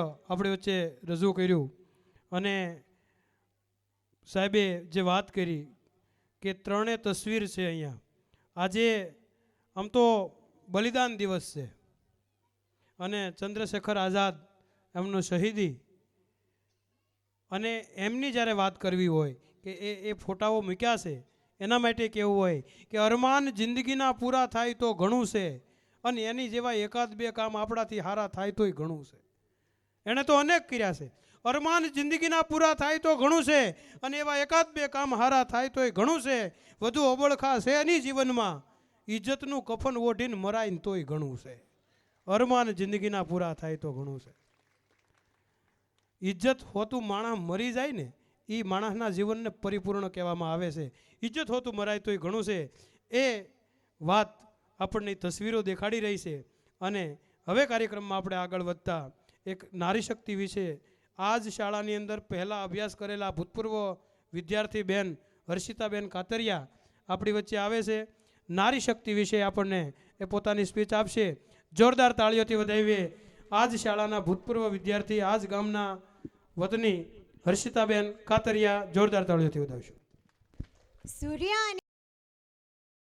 આપણી વચ્ચે રજૂ કર્યું અને સાહેબે જે વાત કરી કે ત્રણે તસવીર છે અહીંયા. આજે આમ તો બલિદાન દિવસ છે અને ચંદ્રશેખર આઝાદ એમનું શહીદી અને એમની જ્યારે વાત કરવી હોય કે એ ફોટાઓ મૂક્યા છે એના માટે કહેવું હોય કે અરમાન જિંદગીના પૂરા થાય તો ઘણું છે અને એની જેવા એકાદ બે કામ આપણાથી સારા થાય તોય ઘણું છે. એણે તો અનેક કર્યા છે. અરમાન જિંદગીના પૂરા થાય તો ઘણું છે અને એવા એકાદ બે કામ સારા થાય તોય ઘણું છે. વધુ અબળખા છે એની જીવનમાં ઇજ્જતનું કફન ઓઢીને મરાય ને તોય ઘણું છે. અરમાન જિંદગીના પૂરા થાય તો ઘણું છે. ઇજ્જત હોતું માણસ મરી જાય ને એ માણસના જીવનને પરિપૂર્ણ કહેવામાં આવે છે. ઇજ્જત હોતું મરાય તોય ઘણું છે. એ વાત આપણને તસવીરો દેખાડી રહી છે. અને હવે કાર્યક્રમમાં આપણે આગળ વધતા એક નારી શક્તિ વિશે આ જ શાળાની અંદર પહેલાં અભ્યાસ કરેલા ભૂતપૂર્વ વિદ્યાર્થી બેન હર્ષિતાબેન કાતરિયા આપણી વચ્ચે આવે છે. નારી શક્તિ વિશે આપણને એ પોતાની સ્પીચ આપશે. જોરદાર તાળીઓથી વધાવીએ આ જ શાળાના ભૂતપૂર્વ વિદ્યાર્થી આ જ ગામના વતની હર્ષિતાબેન કાતરિયા. જોરદાર તાળીઓથી વધાવશું. સૂર્ય